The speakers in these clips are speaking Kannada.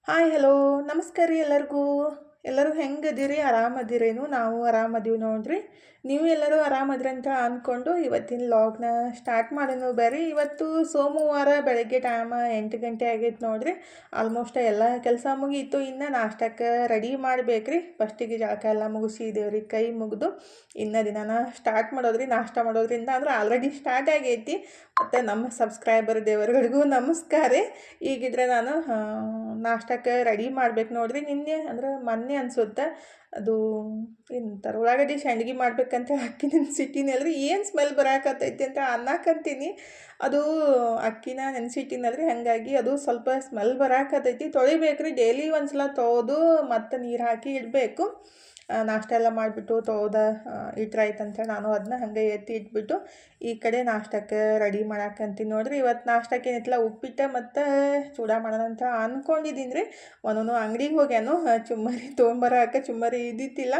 ಹಾಯ್ ಹಲೋ ನಮಸ್ಕಾರ ರೀ ಎಲ್ಲರಿಗೂ. ಎಲ್ಲರೂ ಹೆಂಗದಿರಿ? ಆರಾಮದಿರೇನು? ನಾವು ಆರಾಮದೀವಿ ನೋಡ್ರಿ. ನೀವು ಎಲ್ಲರೂ ಆರಾಮದ್ರಿ ಅಂತ ಅಂದ್ಕೊಂಡು ಇವತ್ತಿನ ಲಾಗ್ನ ಸ್ಟಾರ್ಟ್ ಮಾಡೋಣ ಬರ್ರಿ. ಇವತ್ತು ಸೋಮವಾರ ಬೆಳಗ್ಗೆ ಟೈಮ್ 8 ಗಂಟೆ ಆಗೈತೆ ನೋಡ್ರಿ. ಆಲ್ಮೋಸ್ಟ್ ಎಲ್ಲ ಕೆಲಸ ಮುಗೀತು. ಇನ್ನು ನಾಷ್ಟಕ್ಕೆ ರೆಡಿ ಮಾಡ್ಬೇಕ್ರಿ. ಫಸ್ಟಿಗೆ ಜಳಕ ಎಲ್ಲ ಮುಗಿಸಿ ದೇವ್ರಿಗೆ ಕೈ ಮುಗಿದು ಇನ್ನು ದಿನಾನ ಸ್ಟಾರ್ಟ್ ಮಾಡೋದ್ರಿ. ನಾಷ್ಟ ಮಾಡೋದ್ರಿಂದ ಅಂದ್ರೆ ಆಲ್ರೆಡಿ ಸ್ಟಾರ್ಟ್ ಆಗೈತಿ. ಮತ್ತು ನಮ್ಮ ಸಬ್ಸ್ಕ್ರೈಬರ್ ದೇವರುಗಳಿಗೂ ನಮಸ್ಕಾರ. ಈಗಿದ್ರೆ ನಾನು ನಾಷ್ಟಕ್ಕೆ ರೆಡಿ ಮಾಡ್ಬೇಕು ನೋಡ್ರಿ. ನಿನ್ನೆ ಅಂದ್ರೆ ಮೊನ್ನೆ ಅನ್ಸುತ್ತೆ ಅದು ಎಂತಾರೆ ಉಳ್ಳಾಗಡ್ಡಿ ಸಂಡ್ಗಿ ಮಾಡ್ಬೇಕಂತ ಅಕ್ಕಿ ನೆನ್ಸಿಟ್ಟಿನಲ್ರಿ. ಏನು ಸ್ಮೆಲ್ ಬರಾಕತ್ತೈತಿ ಅಂತ ಅನ್ನಕ್ಕಂತೀನಿ. ಅದು ಅಕ್ಕಿನ ನೆನ್ಸಿಟ್ಟಿನಲ್ರಿ, ಹಾಗಾಗಿ ಅದು ಸ್ವಲ್ಪ ಸ್ಮೆಲ್ ಬರಾಕತ್ತೈತಿ. ತೊಳಿಬೇಕ್ರಿ. ಡೈಲಿ ಒಂದ್ಸಲ ತೊಳೆದು ಮತ್ತು ನೀರು ಹಾಕಿ ಇಡಬೇಕು. ನಾಷ್ಟ ಎಲ್ಲ ಮಾಡಿಬಿಟ್ಟು ತೊಳ್ದು ಇಟ್ರಾಯ್ತು ಅಂತೇಳಿ ನಾನು ಅದನ್ನ ಹಾಗೆ ಎತ್ತಿ ಇಟ್ಬಿಟ್ಟು ಈ ಕಡೆ ನಾಷ್ಟಕ್ಕೆ ರೆಡಿ ಮಾಡಾಕಂತೀನಿ ನೋಡ್ರಿ. ಇವತ್ತು ನಾಷ್ಟಕ್ಕೆ ಏನಿತ್ತಲ್ಲ ಉಪ್ಪಿಟ್ಟು ಮತ್ತು ಚೂಡ ಮಾಡೋಣ ಅಂತ ಅಂದ್ಕೊಂಡಿದ್ದೀನಿ ರೀ. ಅವನು ಅಂಗಡಿಗೆ ಹೋಗ್ಯಾನು ಚುಮ್ಮರಿ ತೊಗೊಂಬರಾಕ. ಚುಮ್ಮರಿ ಇದ್ದಿತ್ತಿಲ್ಲ,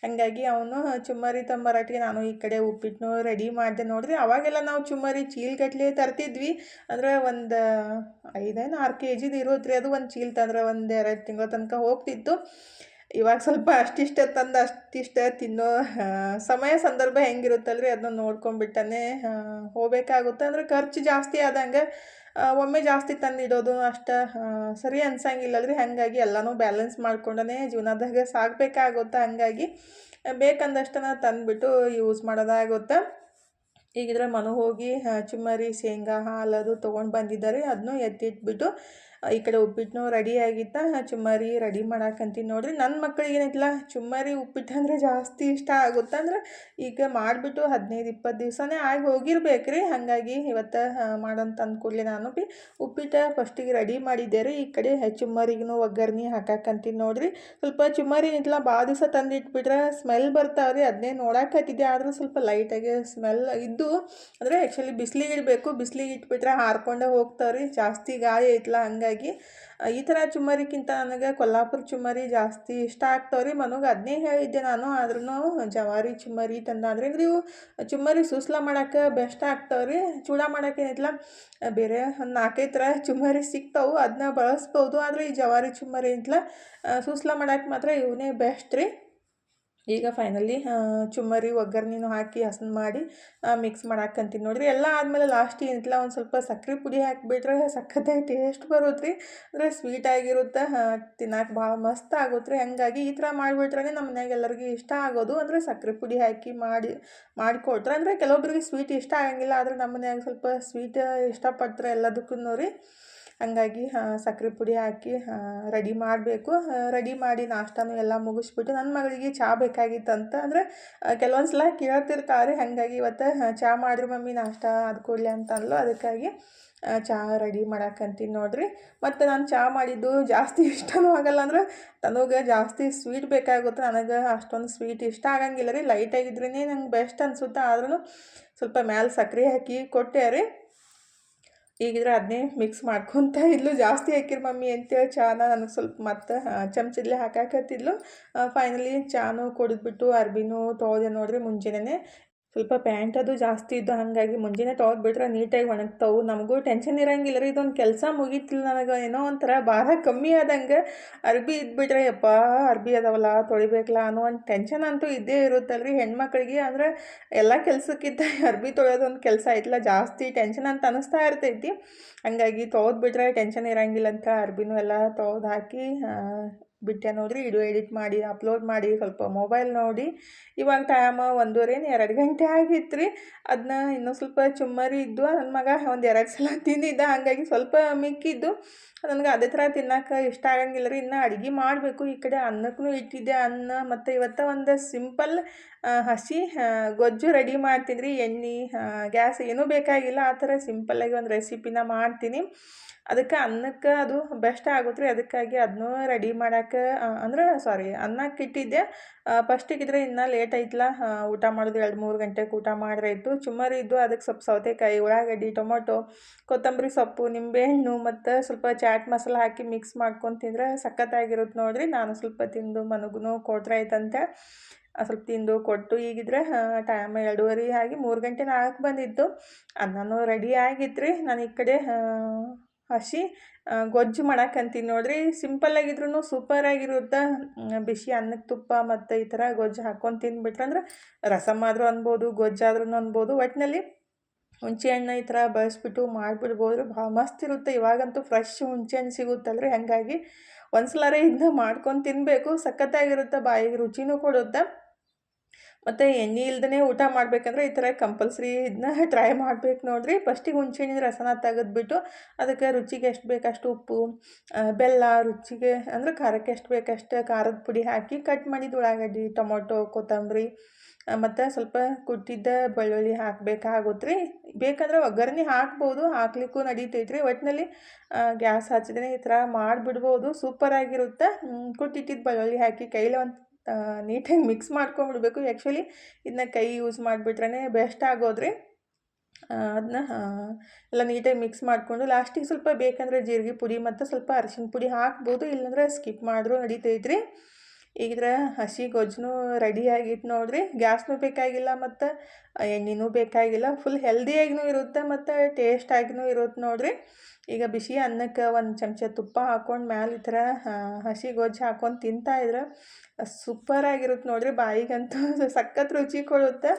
ಹಾಗಾಗಿ ಅವನು ಚುಮ್ಮರಿ ತೊಂಬರಾಟಿಗೆ ನಾನು ಈ ಕಡೆ ಉಪ್ಪಿಟ್ಟನ್ನು ರೆಡಿ ಮಾಡಿದೆ ನೋಡ್ರಿ. ಅವಾಗೆಲ್ಲ ನಾವು ಚುಮ್ಮರಿ ಚೀಲಗಟ್ಲೆ ತರ್ತಿದ್ವಿ. ಅಂದರೆ ಒಂದು 5-6 kg ಇರೋದ್ರಿ. ಅದು ಒಂದು ಚೀಲ ತಂದ್ರೆ 1-2 ತಿಂಗಳ ತನಕ ಹೋಗ್ತಿತ್ತು. ಇವಾಗ ಸ್ವಲ್ಪ ಅಷ್ಟಿಷ್ಟ ತಂದು ಅಷ್ಟಿಷ್ಟ ತಿನ್ನೋ ಸಮಯ ಸಂದರ್ಭ ಹೆಂಗಿರುತ್ತಲ್ರಿ, ಅದನ್ನ ನೋಡ್ಕೊಂಡ್ಬಿಟ್ಟನೆ ಹೋಗ್ಬೇಕಾಗುತ್ತೆ. ಅಂದರೆ ಖರ್ಚು ಜಾಸ್ತಿ ಆದಂಗೆ ಒಮ್ಮೆ ಜಾಸ್ತಿ ತಂದಿಡೋದು ಅಷ್ಟು ಸರಿ ಅನ್ಸಂಗಿಲ್ಲಲ್ರಿ. ಹಾಗಾಗಿ ಎಲ್ಲನೂ ಬ್ಯಾಲೆನ್ಸ್ ಮಾಡ್ಕೊಂಡೇ ಜೀವನದಾಗ ಸಾಗಬೇಕಾಗುತ್ತೆ. ಹಾಗಾಗಿ ಬೇಕಂದಷ್ಟನ್ನು ತಂದುಬಿಟ್ಟು ಯೂಸ್ ಮಾಡೋದಾಗುತ್ತೆ. ಈಗಿದ್ರೆ ಮನೆ ಹೋಗಿ ಚುಮ್ಮರಿ ಶೇಂಗಾ ಹಾಲು ಅದು ತೊಗೊಂಡು ಬಂದಿದ್ದಾರೆ. ಅದನ್ನೂ ಎತ್ತಿಟ್ಬಿಟ್ಟು ಈ ಕಡೆ ಉಪ್ಪಿಟ್ಟನು ರೆಡಿ ಆಗಿತ್ತ. ಚುಮ್ಮರಿ ರೆಡಿ ಮಾಡಾಕಂತೀನಿ ನೋಡ್ರಿ. ನನ್ನ ಮಕ್ಕಳಿಗೆ ಏನೈತಿಲ್ಲ ಚುಮ್ಮರಿ ಉಪ್ಪಿಟ್ಟು ಅಂದರೆ ಜಾಸ್ತಿ ಇಷ್ಟ ಆಗುತ್ತೆ. ಅಂದ್ರೆ ಈಗ ಮಾಡಿಬಿಟ್ಟು 15-20 ದಿವಸನೇ ಆಗಿ ಹೋಗಿರ್ಬೇಕ್ರಿ. ಹಾಗಾಗಿ ಇವತ್ತು ಮಾಡಂತ ಅಂದ್ಕೂಡಲೇ ನಾನು ಬಿ ಉಪ್ಪಿಟ್ಟು ಫಸ್ಟಿಗೆ ರೆಡಿ ಮಾಡಿದ್ದೆ ರೀ. ಈ ಕಡೆ ಚುಮ್ಮರಿಗೂ ಒಗ್ಗರಣೆ ಹಾಕಾಕಂತೀನಿ ನೋಡ್ರಿ. ಸ್ವಲ್ಪ ಚುಮ್ಮರಿ ಏನಿಲ್ಲ ಭಾಳ ದಿವಸ ತಂದಿಟ್ಬಿಟ್ರೆ ಸ್ಮೆಲ್ ಬರ್ತಾವ್ರಿ. ಅದನ್ನೇ ನೋಡಾಕತ್ತಿದ್ದೆ, ಆದರೂ ಸ್ವಲ್ಪ ಲೈಟಾಗಿ ಸ್ಮೆಲ್ ಇದ್ದು ಅಂದರೆ ಆ್ಯಕ್ಚುಲಿ ಬಿಸಿಲಿಗೆ ಇಡಬೇಕು. ಬಿಸಿಲಿಗೆ ಇಟ್ಬಿಟ್ರೆ ಹಾರ್ಕೊಂಡೇ ಹೋಗ್ತಾವ್ರಿ. ಜಾಸ್ತಿ ಗಾಳಿ ಐತಲ್ಲ, ಹಾಗಾಗಿ ಈ ಥರ ಚುಮ್ಮರಿಕ್ಕಿಂತ ನನಗೆ ಕೊಲ್ಲಾಪುರ ಚುಮ್ಮರಿ ಜಾಸ್ತಿ ಇಷ್ಟ ಆಗ್ತಾವ್ರಿ. ಮನಗೆ ಅದನ್ನೇ ಹೇಳಿದ್ದೆ ನಾನು. ಆದ್ರೂ ಜವಾರಿ ಚುಮ್ಮರಿ ತಂದಾದ್ರೆ ಇವು ಚುಮ್ಮರಿ ಸೂಸ್ಲ ಮಾಡೋಕೆ ಬೆಸ್ಟ್ ಆಗ್ತಾವ್ರಿ. ಚೂಡ ಮಾಡೋಕೆ ಏನಿಲ್ಲ ಬೇರೆ ಒಂದು 4-5 ಥರ ಚುಮ್ಮರಿ ಸಿಗ್ತಾವೆ, ಅದನ್ನ ಬಳಸ್ಬೋದು. ಆದರೆ ಈ ಜವಾರಿ ಚುಮ್ಮರಿ ಏನಿಲ್ಲ ಸೂಸ್ಲ ಮಾಡೋಕೆ ಮಾತ್ರ ಇವನೇ ಬೆಸ್ಟ್ ರೀ. ಈಗ ಫೈನಲಿ ಚುಮ್ಮರಿ ಒಗ್ಗರಣೆನೂ ಹಾಕಿ ಹಸನ್ ಮಾಡಿ ಮಿಕ್ಸ್ ಮಾಡಾಕಂತೀನಿ ನೋಡ್ರಿ. ಎಲ್ಲ ಆದಮೇಲೆ ಲಾಸ್ಟ್ ಏನಿಲ್ಲ ಒಂದು ಸ್ವಲ್ಪ ಸಕ್ಕರೆ ಪುಡಿ ಹಾಕಿಬಿಟ್ರೆ ಸಖತ್ತಾಗಿ ಟೇಸ್ಟ್ ಬರುತ್ತೆ ರೀ. ಅಂದರೆ ಸ್ವೀಟಾಗಿರುತ್ತೆ, ತಿನ್ನಕ್ಕೆ ಭಾಳ ಮಸ್ತ್ ಆಗುತ್ತೆ ರೀ. ಹಾಗಾಗಿ ಈ ಥರ ಮಾಡಿಬಿಟ್ರೆ ನಮ್ಮ ಮನ್ಯಾಗ ಎಲ್ಲರಿಗೂ ಇಷ್ಟ ಆಗೋದು. ಅಂದರೆ ಸಕ್ಕರೆ ಪುಡಿ ಹಾಕಿ ಮಾಡಿಕೊಟ್ರೆ ಅಂದರೆ ಕೆಲವೊಬ್ರಿಗೆ ಸ್ವೀಟ್ ಇಷ್ಟ ಆಗಂಗಿಲ್ಲ. ಆದರೆ ನಮ್ಮ ಮನ್ಯಾಗ ಸ್ವಲ್ಪ ಸ್ವೀಟ್ ಇಷ್ಟಪಡ್ತಾರೆ ಎಲ್ಲದಕ್ಕೂ ರೀ. ಹಂಗಾಗಿ ಸಕ್ಕರೆ ಪುಡಿ ಹಾಕಿ ರೆಡಿ ಮಾಡಬೇಕು. ರೆಡಿ ಮಾಡಿ ನಾಷ್ಟನೂ ಎಲ್ಲ ಮುಗಿಸ್ಬಿಟ್ಟು ನನ್ನ ಮಗಳಿಗೆ ಚಹಾ ಬೇಕಾಗಿತ್ತಂತ. ಅಂದರೆ ಕೆಲವೊಂದು ಸಲ ಕೇಳ್ತಿರ್ತಾರೆ. ಹಾಗಾಗಿ ಇವತ್ತು ಚಹಾ ಮಾಡಿರಿ ಮಮ್ಮಿ ನಾಷ್ಟ ಅದು ಕೊಡಲಿ ಅಂತ ಅಂದ್ಲು. ಅದಕ್ಕಾಗಿ ಚಹಾ ರೆಡಿ ಮಾಡಾಕಂತೀನಿ ನೋಡ್ರಿ. ಮತ್ತು ನಾನು ಚಹಾ ಮಾಡಿದ್ದು ಜಾಸ್ತಿ ಇಷ್ಟನೂ ಆಗಲ್ಲ. ಅಂದ್ರೆ ತನಗೆ ಜಾಸ್ತಿ ಸ್ವೀಟ್ ಬೇಕಾಗುತ್ತೆ. ನನಗೆ ಅಷ್ಟೊಂದು ಸ್ವೀಟ್ ಇಷ್ಟ ಆಗಂಗಿಲ್ಲ ರೀ. ಲೈಟಾಗಿದ್ರೇ ನಂಗೆ ಬೆಸ್ಟ್ ಅನಿಸುತ್ತೆ. ಆದ್ರೂ ಸ್ವಲ್ಪ ಮ್ಯಾಲೆ ಸಕ್ಕರೆ ಹಾಕಿ ಕೊಟ್ಟೆ ರೀ. ಈಗಿದ್ರೆ ಅದನ್ನೇ ಮಿಕ್ಸ್ ಮಾಡ್ಕೊತ ಇದ್ಲು. ಜಾಸ್ತಿ ಹಾಕಿರಿ ಮಮ್ಮಿ ಅಂತೇಳಿ ಚಾನ ನನಗೆ ಸ್ವಲ್ಪ ಮತ್ತು ಚಮಚದಲ್ಲೇ ಹಾಕಾಕತ್ತಿದ್ಲು. ಫೈನಲಿ ಚಾನು ಕುಡಿದ್ಬಿಟ್ಟು ಅರ್ಬಿನೂ ತೊಳೆದೆ ನೋಡ್ರಿ ಮುಂಜಾನೆ. ಸ್ವಲ್ಪ ಪ್ಯಾಂಟ್ ಅದು ಜಾಸ್ತಿ ಇದ್ದು, ಹಾಗಾಗಿ ಮುಂಜಾನೆ ತೊಳೆದ್ಬಿಟ್ರೆ ನೀಟಾಗಿ ಒಣಗ್ತಾವೆ. ನಮಗೂ ಟೆನ್ಷನ್ ಇರೋಂಗಿಲ್ಲ ರೀ. ಇದೊಂದು ಕೆಲಸ ಮುಗೀತಿಲ್ಲ ನನಗೆ. ಏನೋ ಒಂಥರ ಭಾರ ಕಮ್ಮಿ ಆದಂಗೆ. ಅರ್ಬಿ ಇದ್ಬಿಟ್ರೆ ಯಪ್ಪ ಅರ್ಬಿ ಅದಾವಲ್ಲ ತೊಳಿಬೇಕಲ್ಲ ಅನ್ನೋ ಒಂದು ಟೆನ್ಷನ್ ಅಂತೂ ಇದ್ದೇ ಇರುತ್ತಲ್ಲ ರೀ ಹೆಣ್ಮಕ್ಳಿಗೆ. ಅಂದರೆ ಎಲ್ಲ ಕೆಲಸಕ್ಕಿಂತ ಅರ್ಬಿ ತೊಳೆಯೋದೊಂದು ಕೆಲಸ ಐತಲ್ಲ ಜಾಸ್ತಿ ಟೆನ್ಷನ್ ಅಂತ ಅನ್ನಿಸ್ತಾ ಇರ್ತೈತಿ. ಹಾಗಾಗಿ ತೊಳೆದ್ಬಿಟ್ರೆ ಟೆನ್ಷನ್ ಇರೋಂಗಿಲ್ಲ ಅಂತ ಅರ್ಬಿನೂ ಎಲ್ಲ ತೊಳೆದು ಹಾಕಿ ಬಿಟ್ಟೆ ನೋಡ್ರಿ. ವಿಡಿಯೋ ಎಡಿಟ್ ಮಾಡಿ ಅಪ್ಲೋಡ್ ಮಾಡಿ ಸ್ವಲ್ಪ ಮೊಬೈಲ್ ನೋಡಿ ಇವಾಗ ಟೈಮ್ 1:30-2 ಗಂಟೆ ಆಗಿತ್ತು ರೀ. ಅದನ್ನ ಇನ್ನೂ ಸ್ವಲ್ಪ ಚುಮ್ಮರಿ ಇದ್ದು ನನ್ನ ಮಗ ಒಂದು 2 ಸಲ ತಿಂದಿದ್ದ. ಹಾಗಾಗಿ ಸ್ವಲ್ಪ ಮಿಕ್ಕಿದ್ದು ನನಗೆ ಅದೇ ಥರ ತಿನ್ನೋಕೆ ಇಷ್ಟ ಆಗಂಗಿಲ್ಲ ರೀ. ಇನ್ನು ಅಡುಗೆ ಮಾಡಬೇಕು. ಈ ಕಡೆ ಅನ್ನಕ್ಕೂ ಇಟ್ಟಿದ್ದೆ. ಅನ್ನ ಮತ್ತು ಇವತ್ತು ಒಂದು ಸಿಂಪಲ್ ಹಸಿ ಗೊಜ್ಜು ರೆಡಿ ಮಾಡ್ತೀನಿ ರೀ. ಎಣ್ಣೆ ಗ್ಯಾಸ್ ಏನೂ ಬೇಕಾಗಿಲ್ಲ. ಆ ಥರ ಸಿಂಪಲ್ಲಾಗಿ ಒಂದು ರೆಸಿಪಿನ ಮಾಡ್ತೀನಿ. ಅದಕ್ಕೆ ಅನ್ನಕ್ಕೆ ಅದು ಬೆಸ್ಟ್ ಆಗುತ್ತೆ ರೀ. ಅದಕ್ಕಾಗಿ ಅದನ್ನೂ ರೆಡಿ ಮಾಡೋಕೆ ಅಂದ್ರೆ ಅನ್ನಕ್ಕೆ ಇಟ್ಟಿದ್ದೆ. ಫಸ್ಟಿಗಿದ್ರೆ ಇನ್ನೂ ಲೇಟ್ ಐತಲ್ಲ, ಊಟ ಮಾಡೋದು 2-3 ಗಂಟೆಗೆ ಊಟ ಮಾಡಿದ್ರೆ ಆಯಿತು. ಚುಮ್ಮರಿ ಇದ್ದು ಅದಕ್ಕೆ ಸ್ವಲ್ಪ ಸೌತೆಕಾಯಿ, ಉಳ್ಳಾಗಡ್ಡಿ, ಟೊಮೊಟೊ, ಕೊತ್ತಂಬರಿ ಸೊಪ್ಪು, ನಿಂಬೆಹಣ್ಣು ಮತ್ತು ಸ್ವಲ್ಪ ಚಾಟ್ ಮಸಾಲ ಹಾಕಿ ಮಿಕ್ಸ್ ಮಾಡ್ಕೊಂಡು ತಿಂದರೆ ಸಖತ್ತಾಗಿರುತ್ತೆ ನೋಡಿರಿ. ನಾನು ಸ್ವಲ್ಪ ತಿಂದು ಮನಗೂ ಕೊಟ್ರೆ ಆಯ್ತಂತೆ ಸ್ವಲ್ಪ ತಿಂದು ಕೊಟ್ಟು ಈಗಿದ್ರೆ ಟೈಮ್ 2:30 ಆಗಿ 3 ಗಂಟೆ ನಾಲ್ಕು ಬಂದಿತ್ತು. ಅನ್ನನೂ ರೆಡಿ ಆಗಿತ್ತು ರೀ. ನಾನು ಈ ಕಡೆ ಹಸಿ ಗೊಜ್ಜು ಮಾಡಕ್ಕಂತೀನಿ ನೋಡ್ರಿ. ಸಿಂಪಲ್ಲಾಗಿದ್ರೂ ಸೂಪರಾಗಿರುತ್ತೆ. ಬಿಸಿ ಅನ್ನಕ್ಕೆ ತುಪ್ಪ ಮತ್ತು ಈ ಥರ ಗೊಜ್ಜು ಹಾಕ್ಕೊಂಡು ತಿಂದುಬಿಟ್ರೆ ಅಂದ್ರೆ ರಸಮ್ ಆದರೂ ಅನ್ಬೋದು, ಗೊಜ್ಜಾದ್ರೂ ಅನ್ಬೋದು. ಒಟ್ಟಿನಲ್ಲಿ ಹುಣಸೆ ಹಣ್ಣು ಈ ಥರ ಬಳಸ್ಬಿಟ್ಟು ಮಾಡಿಬಿಡ್ಬೋದು. ಭಾಳ ಮಸ್ತ್ ಇರುತ್ತೆ. ಇವಾಗಂತೂ ಫ್ರೆಶ್ ಹುಣಸೆ ಹಣ್ಣು ಸಿಗುತ್ತಲ್ರಿ, ಹಾಗಾಗಿ ಒಂದ್ಸಲಾರೆ ಇದನ್ನ ಮಾಡ್ಕೊಂಡು ತಿನ್ನಬೇಕು. ಸಖತ್ತಾಗಿರುತ್ತೆ, ಬಾಯಿಗೆ ರುಚಿನೂ ಕೊಡುತ್ತೆ. ಮತ್ತು ಎಣ್ಣೆ ಇಲ್ದೇ ಊಟ ಮಾಡಬೇಕಂದ್ರೆ ಈ ಥರ ಕಂಪಲ್ಸರಿ ಇದನ್ನ ಟ್ರೈ ಮಾಡ್ಬೇಕು ನೋಡಿರಿ. ಫಸ್ಟಿಗೆ ಹುಣಸೆ ಹಣ್ಣಿನ ರಸನ ತೆಗೆದ್ಬಿಟ್ಟು ಅದಕ್ಕೆ ರುಚಿಗೆ ಎಷ್ಟು ಬೇಕಷ್ಟು ಉಪ್ಪು, ಬೆಲ್ಲ, ರುಚಿಗೆ ಅಂದರೆ ಖಾರಕ್ಕೆ ಎಷ್ಟು ಬೇಕಷ್ಟು ಖಾರದ ಪುಡಿ ಹಾಕಿ ಕಟ್ ಮಾಡಿದ ಉಳ್ಳಾಗಡ್ಡಿ, ಟೊಮೊಟೊ, ಕೊತ್ತಂಬರಿ ಮತ್ತು ಸ್ವಲ್ಪ ಕುಟ್ಟಿದ್ದ ಬೆಳ್ಳುಳ್ಳಿ ಹಾಕಬೇಕಾಗುತ್ತೆ ರೀ. ಬೇಕಂದ್ರೆ ಒಗ್ಗರಣೆ ಹಾಕ್ಬೋದು, ಹಾಕ್ಲಿಕ್ಕೂ ನಡೀತೈತೆ ರೀ. ಒಟ್ಟಿನಲ್ಲಿ ಗ್ಯಾಸ್ ಹಚ್ಚಿದ್ರೆ ಈ ಥರ ಮಾಡಿಬಿಡ್ಬೋದು, ಸೂಪರಾಗಿರುತ್ತೆ. ಕುಟ್ಟಿಟ್ಟಿದ್ದು ಬೆಳ್ಳುಳ್ಳಿ ಹಾಕಿ ಕೈಲಿ ಒಂದು ನೀಟಾಗಿ ಮಿಕ್ಸ್ ಮಾಡ್ಕೊಂಬಿಡ್ಬೇಕು. ಆ್ಯಕ್ಚುಲಿ ಇದನ್ನ ಕೈ ಯೂಸ್ ಮಾಡಿಬಿಟ್ರೆ ಬೆಸ್ಟ್ ಆಗೋದ್ರಿ. ಅದನ್ನ ಎಲ್ಲ ನೀಟಾಗಿ ಮಿಕ್ಸ್ ಮಾಡಿಕೊಂಡು ಲಾಸ್ಟಿಗೆ ಸ್ವಲ್ಪ ಬೇಕಂದರೆ ಜೀರಿಗೆ ಪುಡಿ ಮತ್ತು ಸ್ವಲ್ಪ ಅರಿಶಿನ ಪುಡಿ ಹಾಕ್ಬೋದು, ಇಲ್ಲಾಂದ್ರೆ ಸ್ಕಿಪ್ ಮಾಡಿದ್ರೂ ನಡೀತೈತ್ರಿ. ಈಗ ಹಸಿ ಗೊಜ್ಜು ರೆಡಿ ಆಗಿತ್ತು ನೋಡಿರಿ. ಗ್ಯಾಸ್ನೂ ಬೇಕಾಗಿಲ್ಲ ಮತ್ತು ಎಣ್ಣೆನೂ ಬೇಕಾಗಿಲ್ಲ. ಫುಲ್ ಹೆಲ್ದಿಯಾಗಿನೂ ಇರುತ್ತೆ ಮತ್ತು ಟೇಸ್ಟಾಗಿನೂ ಇರುತ್ತೆ ನೋಡಿರಿ. ಈಗ ಬಿಸಿ ಅನ್ನಕ್ಕೆ ಒಂದು ಚಮಚ ತುಪ್ಪ ಹಾಕ್ಕೊಂಡು ಮ್ಯಾಲೆ ಈ ಥರ ಹಸಿ ಗೊಜ್ಜು ಹಾಕ್ಕೊಂಡು ತಿಂತಾಯಿದ್ರೆ ಸೂಪರಾಗಿರುತ್ತೆ ನೋಡಿರಿ. ಬಾಯಿಗಂತೂ ಸಖತ್ ರುಚಿ ಕೊಡುತ್ತೆ.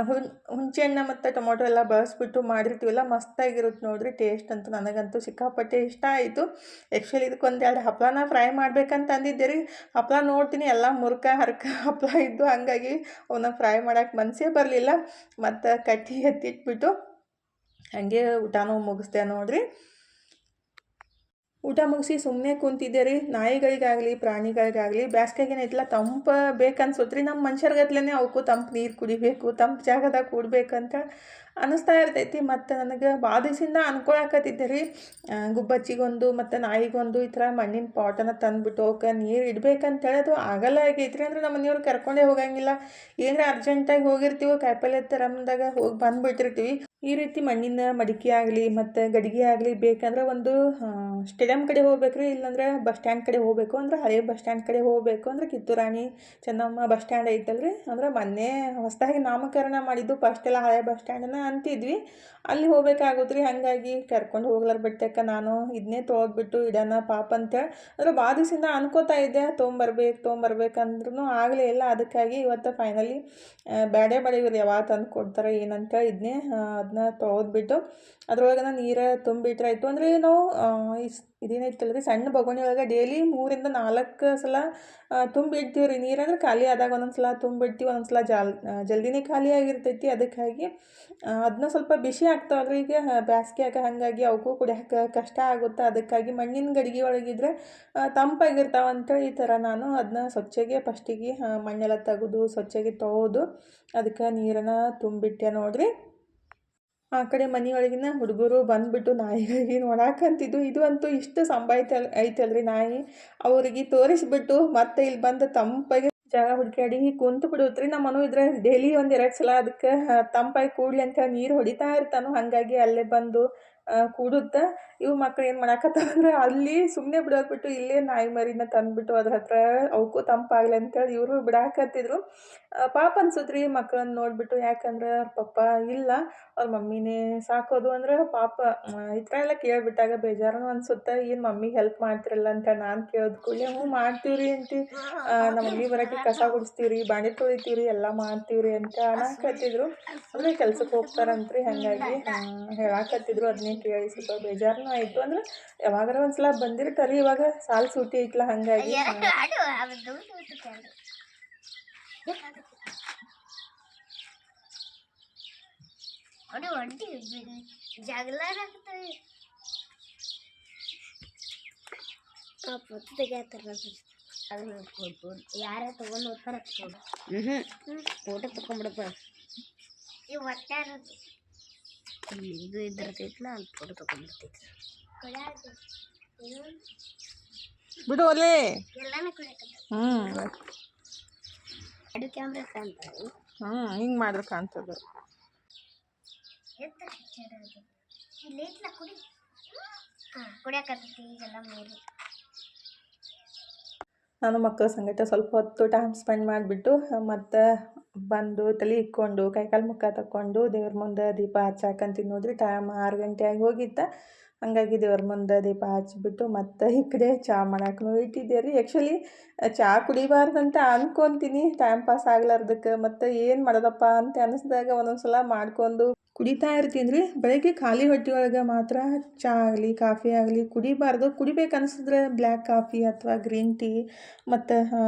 ಹುಣಸೆ ಹಣ್ಣು ಮತ್ತು ಟೊಮೊಟೊ ಎಲ್ಲ ಬಳಸ್ಬಿಟ್ಟು ಮಾಡಿರ್ತೀವಲ್ಲ, ಮಸ್ತಾಗಿರುತ್ತೆ ನೋಡಿರಿ. ಟೇಸ್ಟ್ ಅಂತೂ ನನಗಂತೂ ಸಿಕ್ಕಾಪಟ್ಟೆ ಇಷ್ಟ ಆಯಿತು. ಆ್ಯಕ್ಚುಲಿ ಇದಕ್ಕೊಂದೆರಡು ಹಪ್ಪಳನ ಫ್ರೈ ಮಾಡ್ಬೇಕಂತ ಅಂದಿದ್ದೆ ರೀ. ಹಪ್ಪಳ ನೋಡ್ತೀನಿ ಎಲ್ಲ ಮುರ್ಕ ಹರ್ಕ ಹಪ್ಪಳ ಇದ್ದು, ಹಾಗಾಗಿ ಅವನ್ನ ಫ್ರೈ ಮಾಡೋಕ್ಕೆ ಮನಸ್ಸೇ ಬರಲಿಲ್ಲ. ಮತ್ತು ಕಟ್ಟಿ ಎತ್ತಿಟ್ಬಿಟ್ಟು ಹಾಗೆ ಊಟನೂ ಮುಗಿಸ್ದೆ ನೋಡಿರಿ. ಊಟ ಮುಗಿಸಿ ಸುಮ್ಮನೆ ಕುಂತಿದ್ದೆ ರೀ. ನಾಯಿಗಳಿಗಾಗಲಿ ಪ್ರಾಣಿಗಳಿಗಾಗಲಿ ಬ್ಯಾಸ್ಗೆಗೇನೈತಲ್ಲ ತಂಪು ಬೇಕನ್ಸುತ್ತೆ ರೀ. ನಮ್ಮ ಮನುಷ್ಯರ್ಗತ್ಲೇ ಅವಕ್ಕೂ ತಂಪು ನೀರು ಕುಡಿಬೇಕು, ತಂಪು ಜಾಗದಾಗ ಕೂಡಬೇಕಂತ ಅನ್ನಿಸ್ತಾ ಇರ್ತೈತಿ. ಮತ್ತು ನನಗೆ ಭಾಳ ದಿವಸದಿಂದ ಅನ್ಕೊಳಕತ್ತಿದ್ದೆ ರೀ, ಗುಬ್ಬಚ್ಚಿಗೊಂದು ಮತ್ತು ನಾಯಿಗೊಂದು ಈ ಥರ ಮಣ್ಣಿನ ಪಾಟನ್ನು ತಂದುಬಿಟ್ಟು ಅವಕ್ಕೆ ನೀರು ಇಡಬೇಕಂತೇಳಿ. ಅದು ಆಗಲ್ಲ ಆಗೈತ್ರಿ. ಅಂದರೆ ನಮ್ಮ ಮನೆಯವ್ರು ಕರ್ಕೊಂಡೇ ಹೋಗಂಗಿಲ್ಲ. ಏನರ ಅರ್ಜೆಂಟಾಗಿ ಹೋಗಿರ್ತೀವೋ ಕಾಯಿಪಲ್ಲೆ ತರಮ್ದಾಗ ಹೋಗಿ ಬಂದುಬಿಟ್ಟಿರ್ತೀವಿ. ಈ ರೀತಿ ಮಣ್ಣಿನ ಮಡಿಕೆ ಆಗಲಿ ಮತ್ತು ಗಡಿಗೆ ಆಗಲಿ ಬೇಕಂದ್ರೆ ಒಂದು ಸ್ಟೇಡಿಯಮ್ ಕಡೆ ಹೋಗ್ಬೇಕು ರೀ, ಇಲ್ಲಾಂದ್ರೆ ಬಸ್ ಸ್ಟ್ಯಾಂಡ್ ಕಡೆ ಹೋಗಬೇಕು. ಅಂದ್ರೆ ಹಳೆ ಬಸ್ ಸ್ಟ್ಯಾಂಡ್ ಕಡೆ ಹೋಗಬೇಕು. ಅಂದರೆ ಕಿತ್ತೂರು ರಾಣಿ ಚೆನ್ನಮ್ಮ ಬಸ್ ಸ್ಟ್ಯಾಂಡ್ ಐತಲ್ರಿ, ಅಂದ್ರೆ ಮೊನ್ನೆ ಹೊಸದಾಗಿ ನಾಮಕರಣ ಮಾಡಿದ್ದು. ಫಸ್ಟೆಲ್ಲ ಹಳೆ ಬಸ್ ಸ್ಟ್ಯಾಂಡನ್ನ ಅಂತಿದ್ವಿ, ಅಲ್ಲಿ ಹೋಗ್ಬೇಕಾಗುತ್ತೆ ರೀ. ಹಾಗಾಗಿ ಕರ್ಕೊಂಡು ಹೋಗ್ಲಾರ ಬಿಟ್ಟಕ್ಕೆ ನಾನು ಇದನ್ನೇ ತೊಗೊಬಿಟ್ಟು ಇಡೋಣ ಪಾಪ ಅಂತೇಳಿ. ಅಂದ್ರೆ ಭಾಳ ದಿವಸದಿಂದ ಅನ್ಕೋತಾ ಇದ್ದೆ ತೊಗೊಂಬರ್ಬೇಕಂದ್ರೂ ಆಗಲೇ ಇಲ್ಲ. ಅದಕ್ಕಾಗಿ ಇವತ್ತು ಫೈನಲಿ ಬೇಡೇ ಇವ್ರು ಯಾವಾಗ ತಂದು ಕೊಡ್ತಾರೆ ಏನಂತೇಳಿ ಇದನ್ನೇ ಅದನ್ನ ತೊಗೊದ್ಬಿಟ್ಟು ಅದ್ರೊಳಗೆ ನೀರು ತುಂಬಿಟ್ರಾಯ್ತು. ಅಂದರೆ ನಾವು ಇದೇನೈತಲ್ಲ ರೀ, ಸಣ್ಣ ಬೊಗಣಿ ಒಳಗೆ ಡೈಲಿ 3 ರಿಂದ 4 ಸಲ ತುಂಬಿಡ್ತೀವಿ ರೀ ನೀರು. ಅಂದ್ರೆ ಖಾಲಿ ಆದಾಗ ಒಂದೊಂದು ಸಲ ತುಂಬಿಡ್ತೀವಿ, ಒಂದೊಂದು ಸಲ ಜಲ್ದಿನೇ ಖಾಲಿ ಆಗಿರ್ತೈತಿ. ಅದಕ್ಕಾಗಿ ಅದನ್ನ ಸ್ವಲ್ಪ ಬಿಸಿ ಆಗ್ತಾವಲ್ರಿ ಈಗ ಬೇಸ್ಗೆಯಾಗ, ಹಾಗಾಗಿ ಅವಕ್ಕೂ ಕುಡಿಯೋಕೆ ಕಷ್ಟ ಆಗುತ್ತೆ. ಅದಕ್ಕಾಗಿ ಮಣ್ಣಿನ ಗಡಿಗೆ ಒಳಗಿದ್ರೆ ತಂಪಾಗಿರ್ತಾವಂತೇಳಿ ಈ ಥರ ನಾನು ಅದನ್ನ ಸ್ವಚ್ಛಗೆ ಫಸ್ಟಿಗೆ ಮಣ್ಣೆಲ್ಲ ತೆಗೆದು ಸ್ವಚ್ಛಗೆ ತೊಳೆದು ಅದಕ್ಕೆ ನೀರನ್ನು ತುಂಬಿಟ್ಟೆ ನೋಡಿರಿ. ಆ ಕಡೆ ಮನೆಯೊಳಗಿನ ಹುಡುಗರು ಬಂದುಬಿಟ್ಟು ನಾಯಿಗಳಿಗೆ ನೋಡಾಕಂತಿದ್ದು. ಇದು ಅಂತೂ ಇಷ್ಟು ಐತಲ್ರಿ ನಾಯಿ, ಅವ್ರಿಗೆ ತೋರಿಸ್ಬಿಟ್ಟು ಮತ್ತೆ ಇಲ್ಲಿ ಬಂದು ತಂಪಾಗಿ ಜಾಗ ಹುಡುಕಾಡಿ ಕುಂತು ಬಿಡುತ್ತೆ ರೀ. ನಮ್ಮ ಮನು ಇದ್ರೆ ಡೈಲಿ 1-2 ಸಲ ಅದಕ್ಕೆ ತಂಪಾಗಿ ಕೂಡಲಿ ಅಂತ ನೀರು ಹೊಡಿತಾ ಇರ್ತಾನು. ಹಾಗಾಗಿ ಅಲ್ಲೇ ಬಂದು ಕೂಡುತ್ತೆ. ಇವು ಮಕ್ಳು ಏನು ಮಾಡಾಕತ್ತಾವಂದ್ರೆ ಅಲ್ಲಿ ಸುಮ್ಮನೆ ಬಿಡೋದ್ಬಿಟ್ಟು ಇಲ್ಲೇ ನಾಯಿ ಮರಿನ ತಂದುಬಿಟ್ಟು ಅದ್ರ ಹತ್ರ ಅವಕ್ಕೂ ತಂಪಾಗಲಿ ಅಂತೇಳಿ ಇವರು ಬಿಡಾಕತ್ತಿದ್ರು. ಪಾಪ ಅನ್ಸುತ್ತೆ ರೀ ಮಕ್ಕಳನ್ನ ನೋಡಿಬಿಟ್ಟು. ಯಾಕಂದ್ರೆ ಅವ್ರ ಪಪ್ಪ ಇಲ್ಲ, ಅವ್ರ ಮಮ್ಮಿನೇ ಸಾಕೋದು. ಅಂದ್ರೆ ಪಾಪ ಈ ಥರ ಎಲ್ಲ ಕೇಳಿಬಿಟ್ಟಾಗ ಬೇಜಾರೂ ಅನ್ಸುತ್ತೆ. ಏನು ಮಮ್ಮಿಗೆ ಹೆಲ್ಪ್ ಮಾಡ್ತಿರಲ್ಲ ಅಂತ ನಾನು ಕೇಳಿದ ಕೂಡಲೇ ಹ್ಞೂ ಮಾಡ್ತೀವಿ ರೀ ಅಂತಿ, ನಮ್ಮ ಮಮ್ಮಿ ಬರೋಕ್ಕೆ ಕಸ ಗುಡಿಸ್ತೀವಿ ರೀ, ಬಾಂಡೆ ತೊಳಿತೀವಿ ರೀ, ಎಲ್ಲ ಮಾಡ್ತೀವಿ ರೀ ಅಂತ ಅನ್ನಕತ್ತಿದ್ರು. ಅಂದರೆ ಕೆಲ್ಸಕ್ಕೆ ಹೋಗ್ತಾರಂತ್ರಿ, ಹಾಗಾಗಿ ಹೇಳಾಕತ್ತಿದ್ರು. ಅದನ್ನೇ ಕೇಳಿ ಸ್ವಲ್ಪ ಬೇಜಾರೂ ಆಯಿತು. ಅಂದ್ರೆ ಯಾವಾಗಾರ ಒಂದ್ಸಲ ಬಂದಿರ್ತಾರೆ. ಇವಾಗ ಸಾಲು ಸೂಟಿ ಐತ್ಲ, ಹಾಗಾಗಿ ಯಾರ ತಗೊಂಡು ಹೋಗ್ತಾರ ಫೋಟೋ ತಗೊಂಡ್ಬಿಡಪ್ಪ. ಇದು ಇದ್ರತೈತ್ಲ ಅಲ್ಲಿ ಫೋಟೋ ತಗೊಂಡ್ಬಿಡ್ತೈತಿ. ಬಿಡು ಅಲ್ಲೇ. ಅದು ಕ್ಯಾಮ್ರಾ ಕಾಣ್ತಾರೆ. ಹಿಂಗೆ ಮಾಡಿದ್ರೆ ಕಾಣ್ತದೆ. ನಾನು ಮಕ್ಕಳ ಸಂಗಟ ಸ್ವಲ್ಪ ಹೊತ್ತು ಟೈಮ್ ಸ್ಪೆಂಡ್ ಮಾಡಿಬಿಟ್ಟು ಮತ್ತು ಬಂದು ತಲೆ ಇಕ್ಕೊಂಡು ಕೈಕಾಲು ಮುಖ ತಕ್ಕೊಂಡು ದೇವ್ರ ಮುಂದೆ ದೀಪ ಹಚ್ಚಾಕಂತೀನಿ ನೋಡ್ರಿ. ಟೈಮ್ 6 ಗಂಟೆ ಆಗಿ ಹೋಗಿತ್ತು. ಹಾಗಾಗಿ ದೇವ್ರ ಮುಂದೆ ದೀಪ ಹಚ್ಬಿಟ್ಟು ಮತ್ತು ಈ ಕಡೆ ಚಹಾ ಮಾಡಕ್ಕೂ ಇಟ್ಟಿದ್ದೆ ರೀ. ಆ್ಯಕ್ಚುಲಿ ಚಹಾ ಕುಡಿಬಾರ್ದಂತ ಅನ್ಕೊತೀನಿ, ಟೈಮ್ ಪಾಸ್ ಆಗ್ಲಾರ್ದಕ್ಕೆ. ಮತ್ತು ಏನು ಮಾಡೋದಪ್ಪ ಅಂತ ಅನ್ನಿಸ್ದಾಗ ಒಂದೊಂದು ಸಲ ಮಾಡ್ಕೊಂಡು ಕುಡಿತಾ ಇರ್ತೀನಿ ರೀ. ಬೆಳಗ್ಗೆ ಖಾಲಿ ಹೊಟ್ಟೆ ಒಳಗೆ ಮಾತ್ರ ಚಹಾ ಆಗಲಿ ಕಾಫಿ ಆಗಲಿ ಕುಡಿಬಾರ್ದು. ಕುಡಿಬೇಕು ಅನಿಸಿದ್ರೆ ಬ್ಲ್ಯಾಕ್ ಕಾಫಿ ಅಥವಾ ಗ್ರೀನ್ ಟೀ ಮತ್ತು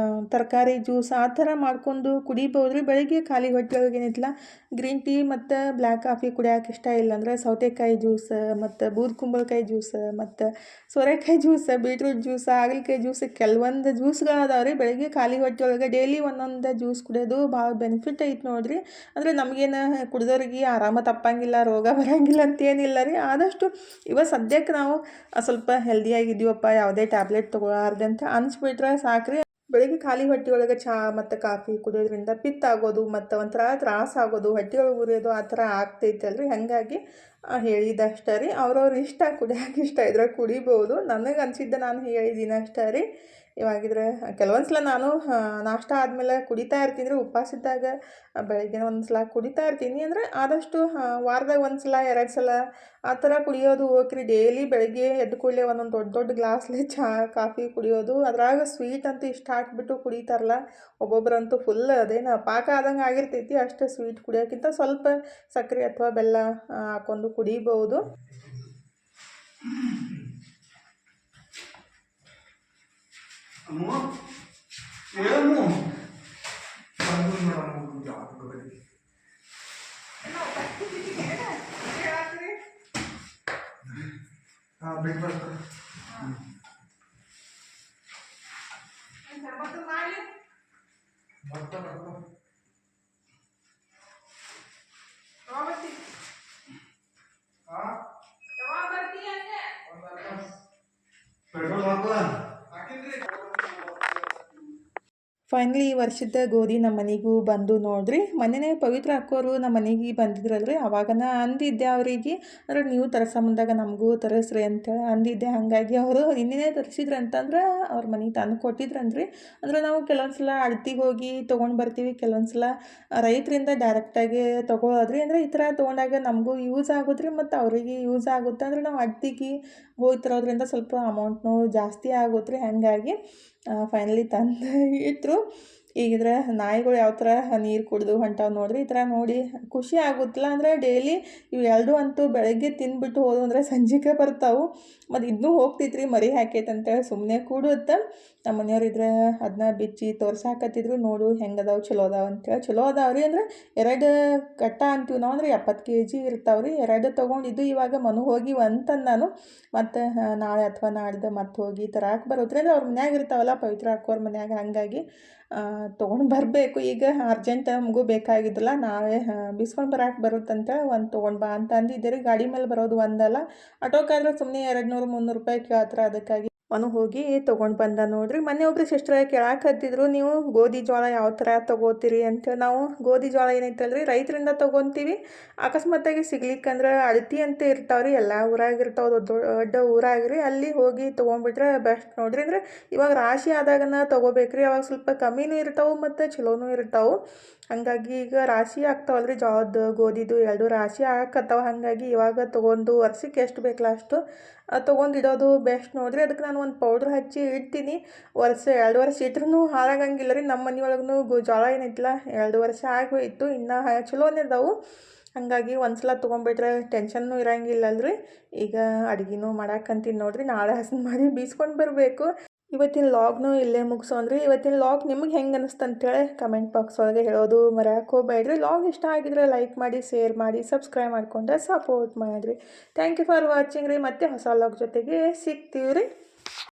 ತರಕಾರಿ ಜ್ಯೂಸ್ ಆ ಥರ ಮಾಡ್ಕೊಂಡು ಕುಡಿಬೋದು ರೀ. ಬೆಳಗ್ಗೆ ಖಾಲಿ ಹೊಟ್ಟೆ ಒಳಗೆ ಏನಿಲ್ಲ ಗ್ರೀನ್ ಟೀ ಮತ್ತು ಬ್ಲ್ಯಾಕ್ ಕಾಫಿ ಕುಡಿಯೋಕೆ ಇಷ್ಟ ಇಲ್ಲ ಅಂದರೆ ಸೌತೆಕಾಯಿ ಜ್ಯೂಸ್ ಮತ್ತು ಬೂದುಕುಂಬಳಕಾಯಿ ಜ್ಯೂಸ್ ಮತ್ತು ಸೋರೆಕಾಯಿ ಜ್ಯೂಸ್, ಬೀಟ್ರೂಟ್ ಜ್ಯೂಸ್, ಹಾಗಲಕಾಯಿ ಜ್ಯೂಸ್, ಕೆಲವೊಂದು ಜ್ಯೂಸ್ಗಳು ಅದಾವೆ ರೀ. ಬೆಳಗ್ಗೆ ಖಾಲಿ ಹೊಟ್ಟೆ ಒಳಗೆ ಡೈಲಿ ಒಂದೊಂದು ಜ್ಯೂಸ್ ಕುಡಿಯೋದು ಭಾಳ ಬೆನಿಫಿಟ್ ಐತೆ ನೋಡಿರಿ. ಅಂದರೆ ನಮಗೇನು ಕುಡಿದವ್ರಿಗೆ ಆರಾಮ ತಪ್ಪಂಗಿಲ್ಲ, ರೋಗ ಬರೋಂಗಿಲ್ಲ ಅಂತೇನಿಲ್ಲ ರೀ. ಆದಷ್ಟು ಸದ್ಯಕ್ಕೆ ನಾವು ಸ್ವಲ್ಪ ಹೆಲ್ದಿಯಾಗಿದ್ದೀವಪ್ಪ, ಯಾವುದೇ ಟ್ಯಾಬ್ಲೆಟ್ ತೊಗೊಳಾರ್ದೆ ಅಂತ ಅನಿಸ್ಬಿಟ್ರೆ ಸಾಕ್ರಿ. ಬೆಳಗ್ಗೆ ಖಾಲಿ ಹೊಟ್ಟೆ ಒಳಗೆ ಚಹಾ ಮತ್ತು ಕಾಫಿ ಕುಡಿಯೋದ್ರಿಂದ ಪಿತ್ತ ಆಗೋದು ಮತ್ತು ಒಂಥರ ತ್ರಾಸ ಆಗೋದು, ಹೊಟ್ಟೆ ಒಳಗೆ ಉರಿಯೋದು ಆ ಥರ ಆಗ್ತೈತಲ್ರಿ. ಹಾಗಾಗಿ ಹೇಳಿದಷ್ಟೇ ರೀ. ಅವ್ರವ್ರ ಇಷ್ಟ, ಕುಡಿಯೋಕೆ ಇಷ್ಟ ಇದ್ರೆ ಕುಡಿಬೋದು. ನನಗೆ ಅನಿಸಿದ್ದೆ ನಾನು ಹೇಳಿದ್ದೀನಿ ಅಷ್ಟೇ ರೀ. ಇವಾಗಿದ್ರೆ ಕೆಲವೊಂದು ಸಲ ನಾನು ನಾಷ್ಟ ಆದಮೇಲೆ ಕುಡಿತಾ ಇರ್ತೀನಿ ರೀ. ಉಪವಾಸ ಇದ್ದಾಗ ಬೆಳಗ್ಗೆ ಒಂದು ಸಲ ಕುಡಿತಾ ಇರ್ತೀನಿ. ಅಂದರೆ ಆದಷ್ಟು ವಾರದಾಗ 1 ಸಲ 2 ಸಲ ಆ ಥರ ಕುಡಿಯೋದು ಓಕೆ ರೀ. ಡೈಲಿ ಬೆಳಗ್ಗೆ ಎದ್ದ ಕೂಡಲೇ ಒಂದೊಂದು ದೊಡ್ಡ ದೊಡ್ಡ ಗ್ಲಾಸ್ಲಿ ಚಹಾ ಕಾಫಿ ಕುಡಿಯೋದು, ಅದ್ರಾಗ ಸ್ವೀಟ್ ಅಂತೂ ಇಷ್ಟು ಹಾಕಿಬಿಟ್ಟು ಕುಡಿತಾರಲ್ಲ ಒಬ್ಬೊಬ್ಬರಂತೂ ಫುಲ್ ಅದೇನು ಪಾಕ ಆದಂಗೆ ಆಗಿರ್ತೈತಿ. ಅಷ್ಟು ಸ್ವೀಟ್ ಕುಡಿಯೋಕ್ಕಿಂತ ಸ್ವಲ್ಪ ಸಕ್ಕರೆ ಅಥವಾ ಬೆಲ್ಲ ಹಾಕ್ಕೊಂಡು ಕುಡಿಬೋದು. ಫೈನಲಿ ಈ ವರ್ಷದ ಗೋಧಿ ನಮ್ಮ ಮನೆಗೂ ಬಂದು ನೋಡ್ರಿ. ಮೊನ್ನೆನೇ ಪವಿತ್ರ ಅಕ್ಕೋರು ನಮ್ಮ ಮನೆಗೆ ಬಂದಿದ್ರಲ್ರಿ. ಅವಾಗನ ಅಂದಿದ್ದೆ ಅವರಿಗೆ, ಅಂದ್ರೆ ನೀವು ತರಿಸಂಬಂದಾಗ ನಮಗೂ ತರಿಸ್ರಿ ಅಂತ ಅಂದಿದ್ದೆ. ಹಾಗಾಗಿ ಅವರು ನಿನ್ನೆ ತರಿಸಿದ್ರು ಅಂತಂದ್ರೆ ಅವ್ರ ಮನೆಗೆ ತಂದು ಕೊಟ್ಟಿದ್ರಂದ್ರಿ. ಅಂದರೆ ನಾವು ಕೆಲವೊಂದು ಸಲ ಅಡ್ತಿಗೆ ಹೋಗಿ ತೊಗೊಂಡು ಬರ್ತೀವಿ, ಕೆಲವೊಂದು ಸಲ ರೈತರಿಂದ ಡೈರೆಕ್ಟಾಗಿ ತೊಗೊಳೋದ್ರಿ. ಅಂದರೆ ಈ ಥರ ತೊಗೊಂಡಾಗ ನಮಗೂ ಯೂಸ್ ಆಗುತ್ತೆ ರೀ ಮತ್ತು ಅವರಿಗೆ ಯೂಸ್ ಆಗುತ್ತೆ. ಅಂದರೆ ನಾವು ಅಡ್ತಿಗೆ ಹೋಗಿ ತರೋದ್ರಿಂದ ಸ್ವಲ್ಪ ಅಮೌಂಟ್ನೂ ಜಾಸ್ತಿ ಆಗುತ್ತೆ ರೀ. ಹಾಗಾಗಿ ಫೈನಲಿ ತಂದು ಇಟ್ಟರು. ಈಗಿದ್ರೆ ನಾಯಿಗಳು ಯಾವ ಥರ ನೀರು ಕುಡಿದು ಹೊಂಟಾವೆ ನೋಡಿರಿ. ಈ ಥರ ನೋಡಿ ಖುಷಿ ಆಗುತ್ತಲ್ಲ. ಅಂದರೆ ಡೈಲಿ ಇವು ಎರಡೂ ಅಂತೂ ಬೆಳಗ್ಗೆ ತಿಂದ್ಬಿಟ್ಟು ಹೋದವು ಅಂದರೆ ಸಂಜೆಗೆ ಬರ್ತಾವೆ. ಮತ್ತು ಇನ್ನೂ ಹೋಗ್ತೈತ್ರಿ, ಮರಿ ಹಾಕೈತೆ ಅಂತೇಳಿ ಸುಮ್ಮನೆ ಕೂಡುತ್ತೆ. ನಮ್ಮ ಮನೆಯವ್ರಿದ್ರೆ ಅದನ್ನ ಬಿಚ್ಚಿ ತೋರ್ಸಾಕತ್ತಿದ್ರು, ನೋಡು ಹೆಂಗೆ ಅದಾವೆ, ಚಲೋ ಅದಾವೆ ಅಂತೇಳಿ. ಚಲೋ ಅದಾವೆ ರೀ. ಅಂದರೆ 2 ಕಟ್ಟ ಅಂತೀವಿ ನಾವು, ಅಂದರೆ 70 kg ಇರ್ತಾವೆ ರೀ. 2 ತೊಗೊಂಡಿದ್ದು ಇವಾಗ ಮನು ಹೋಗಿ ಅಂತಂದು ನಾನು ಮತ್ತು ನಾಳೆ ಅಥವಾ ನಾಡ್ದು ಮತ್ತೆ ಹೋಗಿ ತರಾಕೆ ಬರುತ್ತೆ. ಅಂದರೆ ಅವ್ರ ಮನ್ಯಾಗ ಇರ್ತಾವಲ್ಲ ಪವಿತ್ರ ಹಾಕೋರ ಮನ್ಯಾಗ. ಹಾಗಾಗಿ ತೊಗೊಂಡು ಬರಬೇಕು. ಈಗ ಅರ್ಜೆಂಟ್ ನಮಗೂ ಬೇಕಾಗಿದ್ದಲ್ಲ, ನಾಳೆ ಬಿಸ್ಕೊಂಡು ಬರಕ್ಕೆ ಬರುತ್ತಂತೇಳಿ ಒಂದು ತೊಗೊಂಡು ಬಾ ಅಂತ ಅಂದಿದ್ದೆ ರೀ. ಗಾಡಿ ಮೇಲೆ ಬರೋದು ಒಂದಲ್ಲ, ಆಟೋಕ್ಕಾದ್ರೆ ಸುಮ್ಮನೆ 200-300 ರೂಪಾಯಿ ಕೇಳ್ತಾರೆ. ಅದಕ್ಕಾಗಿ ಅವನು ಹೋಗಿ ತೊಗೊಂಡು ಬಂದ ನೋಡ್ರಿ. ಮೊನ್ನೆ ಒಬ್ರು ಸಿಸ್ಟರ್ ಕೇಳಾಕತ್ತಿದ್ರು, ನೀವು ಗೋಧಿ ಜೋಳ ಯಾವ ಥರ ತೊಗೋತೀರಿ ಅಂತೇಳಿ. ನಾವು ಗೋಧಿ ಜೋಳ ಏನೈತಲ್ರಿ ರೈತರಿಂದ ತೊಗೊತೀವಿ. ಅಕಸ್ಮಾತಾಗಿ ಸಿಗ್ಲಿಕ್ಕಂದ್ರೆ ಅಳತಿ ಅಂತ ಇರ್ತಾವ್ರಿ, ಎಲ್ಲ ಊರಾಗ ಇರ್ತಾವೆ, ದೊಡ್ಡ ಊರಾಗ್ರಿ. ಅಲ್ಲಿ ಹೋಗಿ ತೊಗೊಂಡ್ಬಿಟ್ರೆ ಬೆಸ್ಟ್ ನೋಡ್ರಿ. ಅಂದರೆ ಇವಾಗ ರಾಶಿ ಆದಾಗನ ತೊಗೋಬೇಕ್ರಿ. ಅವಾಗ ಸ್ವಲ್ಪ ಕಮ್ಮಿನೂ ಇರ್ತಾವೆ ಮತ್ತು ಚಲೋನೂ ಇರ್ತಾವೆ. ಹಾಗಾಗಿ ಈಗ ರಾಶಿ ಆಗ್ತಾವಲ್ರಿ, ಜೋಳದ್ದು ಗೋಧಿದು 2 ರಾಶಿ ಆಗಕತ್ತಾವ. ಹಾಗಾಗಿ ಇವಾಗ ತೊಗೊಂಡು ವರ್ಷಕ್ಕೆ ಎಷ್ಟು ಬೇಕಲ್ಲ ಅಷ್ಟು ತೊಗೊಂಡಿಡೋದು ಬೆಸ್ಟ್ ನೋಡ್ರಿ. ಅದಕ್ಕೆ ನಾನು ಒಂದು ಪೌಡ್ರ್ ಹಚ್ಚಿ ಇಡ್ತೀನಿ. 2 ವರ್ಷ ಇಟ್ರೂ ಹಾಳಾಗಂಗಿಲ್ಲ ರೀ. ನಮ್ಮ ಮನೆಯೊಳಗೂ ಜೋಳ ಏನೈತಿಲ್ಲ 2 ವರ್ಷ ಆಗೋಯಿತು, ಇನ್ನೂ ಚಲೋನೇ ಇದಾವೆ. ಹಾಗಾಗಿ ಒಂದು ಸಲ ತೊಗೊಂಬಿಟ್ರೆ ಟೆನ್ಷನ್ನೂ ಇರೋಂಗಿಲ್ಲಲ್ರಿ. ಈಗ ಅಡುಗೆನೂ ಮಾಡಾಕಂತೀನಿ ನೋಡ್ರಿ. ನಾಳೆ ಹಸನ್ ಮಾಡಿ ಬೀಸ್ಕೊಂಡು ಬರಬೇಕು. ಇವತ್ತಿನ ಲಾಗ್ನೂ ಇಲ್ಲೇ ಮುಗಿಸೋಣ್ರಿ. ಇವತ್ತಿನ ಲಾಗ್ ನಿಮಗೆ ಹೆಂಗೆ ಅನಿಸ್ತು ಅಂತೇಳಿ ಕಮೆಂಟ್ ಬಾಕ್ಸ್ ಒಳಗೆ ಹೇಳೋದು ಮರೆಯೋಕೆ ಹೋಗಬೇಡ್ರಿ. ಲಾಗ್ ಇಷ್ಟ ಆಗಿದ್ರೆ ಲೈಕ್ ಮಾಡಿ, ಶೇರ್ ಮಾಡಿ, ಸಬ್ಸ್ಕ್ರೈಬ್ ಮಾಡಿಕೊಂಡ್ರೆ ಸಪೋರ್ಟ್ ಮಾಡಿರಿ. ಥ್ಯಾಂಕ್ ಯು ಫಾರ್ ವಾಚಿಂಗ್ ರೀ. ಮತ್ತೆ ಹೊಸ ಲಾಗ್ ಜೊತೆಗೆ ಸಿಗ್ತೀವಿ ರೀ.